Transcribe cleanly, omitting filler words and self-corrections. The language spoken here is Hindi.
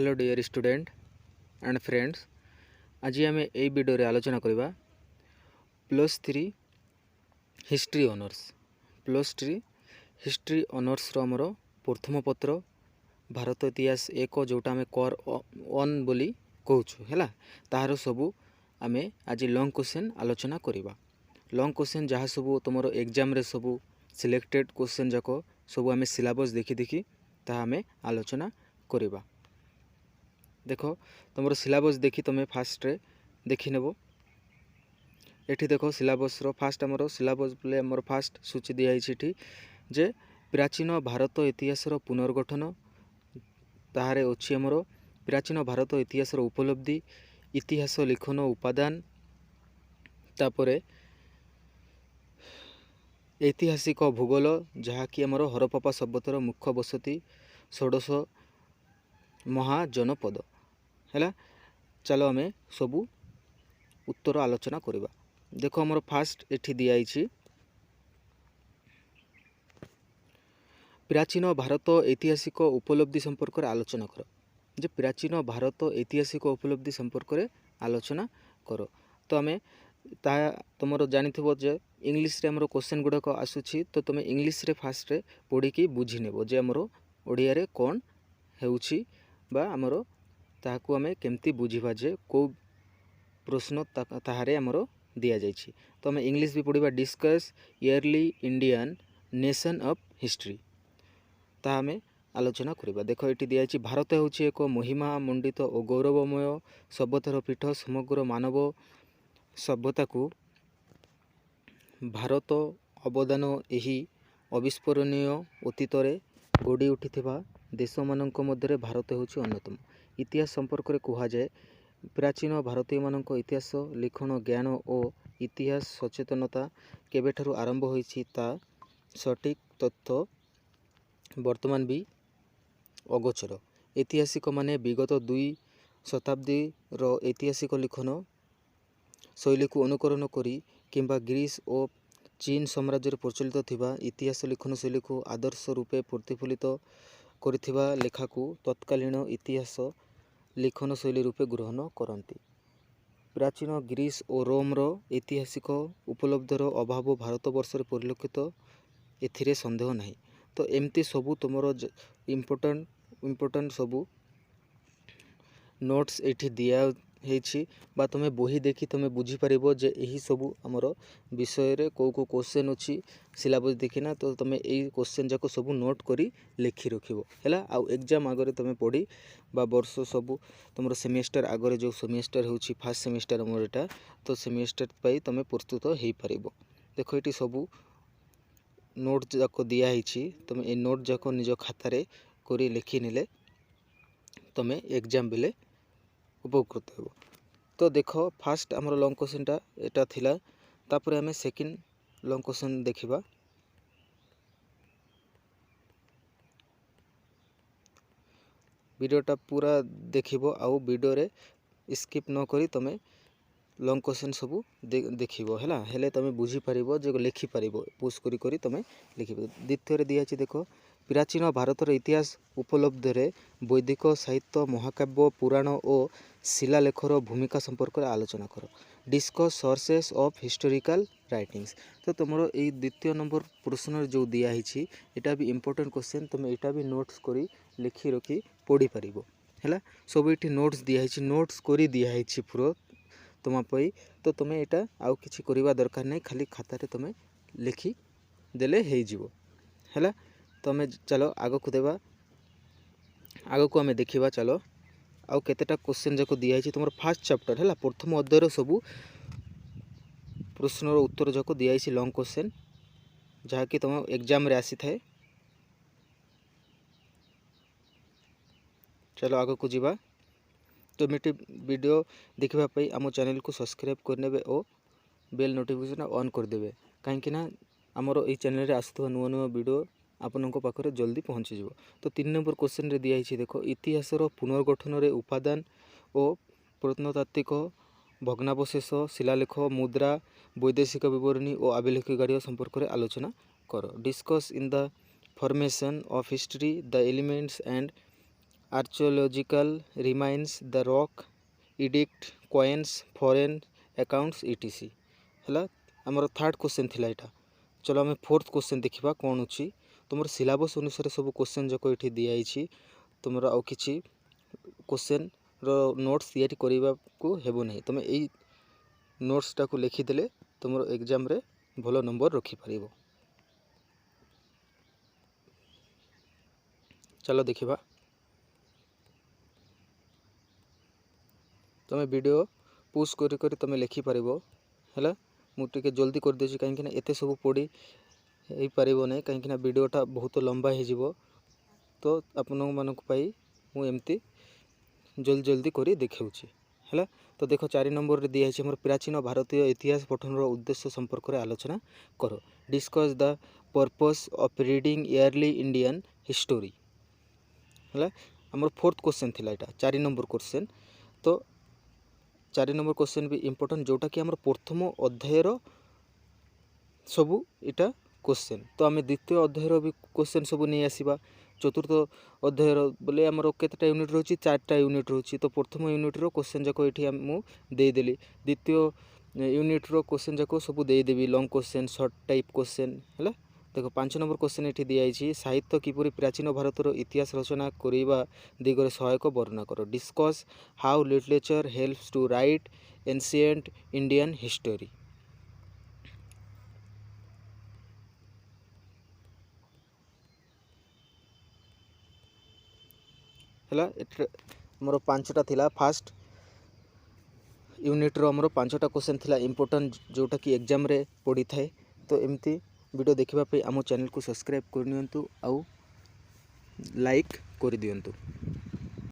Hello dear student and friends. आज आम ये वीडियो रे आलोचना करवा +3 हिस्ट्री ऑनर्स +3 हिस्ट्री ऑनर्स रो आमर प्रथम पत्र भारत इतिहास एक जोटा आम कोर 1 बोली कहूँ है तार सबू आम आज लॉन्ग क्वेश्चन आलोचना करवा। लॉन्ग क्वेश्चन जहाँ सबू तुम एग्जाम रे सबू सिलेक्टेड क्वेश्चन जाक सबू आम सिलेबस देखी देखी ता आम आलोचना करवा। देख तुम सिलेबस देखी तुम्हें फास्ट रे देखी नेब। ये देख सिलेबस रो फास्ट आमर सिलेबस बोले आमर फास्ट सूची दिखाई जे प्राचीन भारत इतिहास रो पुनर्गठन ताहारे अच्छी आमर प्राचीन भारत इतिहास रो उपलब्धि इतिहास लिखन उपादान तापरे ऐतिहासिक भूगोल जहाँकि आमर हरप्पा सभ्यतार मुख्य बसती षोडश महाजनपद है। चलो आम सबू उत्तर आलोचना करवा। देख आमर फास्ट एठी दिखाई प्राचीन भारत ऐतिहासिक उपलब्धि संपर्क में आलोचना कर जे प्राचीन भारत ऐतिहासिक उपलब्धि संपर्क में आलोचना कर। तो आम तुम जानी जे इंग्लिश रे हमरो क्वेश्चन गुड़ाक आसूची तो तुम इंग्लिश रे फास्ट रे पढ़ी की बुझी नेबो जे हमरो ओडिया रे कौन हेउची बा हमरो ताकू आम केमती बुझीबा जे को प्रश्न ताहारे हमरो दिया जाइछि। तो आम इंग्लिश भी पढ़ा discuss yearly Indian nation of history ता आम आलोचना करवा। देख ये दिखाई भारत होउछि एक महिमा मंडित और गौरवमय सभ्यतार पीठ समग्र मानव सभ्यता को भारत अवदान यही अविस्मरणीय अतीत रे गढ़ी उठिथिबा देश मानक मध्य भारत होउछि अन्यतम। इतिहास संपर्क में कह जाए प्राचीन भारतीय मानक इतिहास लिखन ज्ञान और इतिहास सचेतनता केबेठारु आरंभ होइछि ता सटीक तथ्य वर्तमान भी अगोचर। ऐतिहासिक माने विगत 2 शताब्दी रो ऐतिहासिक लिखन शैली को अनुकरण करी किंबा ग्रीस और चीन साम्राज्य प्रचलित थिबा इतिहास लिखन शैली को आदर्श रूपे प्रतिफलित करिथिबा लेखा को तत्कालीन इतिहास लिखन शैली रूपे ग्रहण करती। प्राचीन ग्रीस और रोम रो ऐतिहासिक उपलब्धर अभाव भारतवर्ष परिलक्षित एथिरे संदेह नहीं। तो एमती सबू तुमर इम्पोर्टेंट सबू नोट्स एठी दिया हेछि बा तुमे बही देखी तुमे बुझी पारिबो जे एही सबू हमर विषय रे को क्वेश्चन अछि सिलेबस देखिना तो तुमे एही क्वेश्चन जाको सबू नोट करी लिखि रखिबो हैला। आ एग्जाम आगरे तुमे पढ़ी बा वर्ष सबू तुमर सेमेस्टर आगरे जो सेमेस्टर होछि फर्स्ट सेमेस्टर हमर एटा तो सेमेस्टर पई तुमे प्रस्तुत हेई पारिबो। देखो एटी सबू नोट जाको दिया हेछि तुमे ए नोट जाको निज खाता रे करी लिखि नेले तुमे एग्जाम बेले उपकृत हो। तो देख फास्ट आमर लॉन्ग क्वेश्चन टा एटा थिला तापर आमे सेकंड लॉन्ग क्वेश्चन देखिबा। वीडियोटा पूरा देखिबो आउ वीडियो रे स्किप न करी तमे लॉन्ग क्वेश्चन सबू देखिबो हैला हेले तमे बुझी पारिबो जे लिखि पारिबो पुश करी करी तमे लिखिबो। द्वितीय रे दियाछि देखो प्राचीन भारतर इतिहास उपलब्ध रे वैदिक साहित्य महाकाव्य पुराण और शिलालेखर भूमिका संपर्क में आलोचना कर। Discuss sources of historical writings. तो तुम ये द्वितीय नंबर प्रश्न जो दिखाई एटा भी इम्पोर्टेंट क्वेश्चन तुम एटा भी नोट्स करी लिखि रखी पढ़ी पारिबो हैला। सब ये नोट्स दिखाई नोट्स करी दिखाई पूरा तुम तो तुम्हें एटा आउ किछि करिवा दरकार नहीं खाली खाता रे तुम लिखि देले हेई जिवो हैला। तो आम चलो आग को देवा आग को आम देखा चलो आउ केतेटा क्वेश्चन जाक दिखाई तुम फास्ट चैप्टर है प्रथम अध्यायर सबू प्रश्नर उत्तर जाक दिखाई लॉन्ग क्वेश्चन जहाँकि तुम एग्जाम रे आसी थाए। चलो आग को जीवा। तो मिट्टी वीडियो देखा आम चैनल को सब्सक्राइब करने और बेल नोटिफिकेशन ऑन करदे कहीं आमर ये चैनल रे आसुवा नुआ नुआ वीडियो आपन पाखे जल्दी पहुँची जाव। तो 3 नंबर क्वेश्चन रे दिखाई देख इतिहासर पुनर्गठन रे उपादान और प्रत्नतात्विक भग्नावशेष शिलालेख मुद्रा वैदेशिक विवरणी और अभिलेखगार संपर्क में आलोचना कर। Discuss in the formation of history the elements and archaeological remains the rock edicts coins foreign accounts etc है आमर थर्ड क्वेश्चन थिला एटा। चलो आम फोर्थ क्वेश्चन देखा कौन अच्छी तुम सिलेबस अनुसार सब क्वेश्चन जाक ये दिखाई तुम आउ कि क्वेश्चन नोट्स तैयारी करने को हेबो नहीं तुम यही नोट्सटा को लिखिदेले तुम एग्जाम रे भल नंबर रखिपर। चलो देखा तुम वीडियो पुश कर तुम लिखिपर है मुझे जल्दी कर देछि कहीं एते सब पढ़ी हो पार ना कहीं वीडियोटा बहुत लंबा हो तो आपण मानक मुझे जल्दी जल्दी कर देखा है। तो देखो 4 नंबर रे दिया है प्राचीन भारतीय इतिहास पठन उद्देश्य संपर्क में आलोचना करो। Discuss the purpose of reading yearly Indian history है आमर फोर्थ क्वेश्चन थिला एटा 4 नंबर क्वेश्चन। तो 4 नंबर क्वेश्चन भी इम्पोर्टेंट जोटा कि आमर प्रथम अध्यायर सबू इटा क्वेश्चन। तो आम द्वितीय अध्यायर भी क्वेश्चन सबू नहीं आसवा। चतुर्थ अध्यायर बोले आमर केतटा यूनिट रोची 4टा यूनिट रोची तो प्रथम यूनिट रो क्वेश्चन जाक ये मुझे देदेली द्वितीय यूनिट रो क्वेश्चन जाक सब देदेवी long question short type question है। देखो 5 नंबर क्वेश्चन ये दिखाई साहित्य किपरि प्राचीन भारतर इतिहास रचना करने दिगरे सहायक वर्णना करो। Discuss how literature helps to write ancient Indian history है। मोर 5टा थिला फास्ट यूनिट रो मोर 5टा क्वेश्चन थिला इम्पोर्टेंट जोटा कि एग्जाम रे पड़ी थाए। तो एमती वीडियो देखा आम चैनल को सब्सक्राइब करनियंतु आउ लाइक कर दियंतु।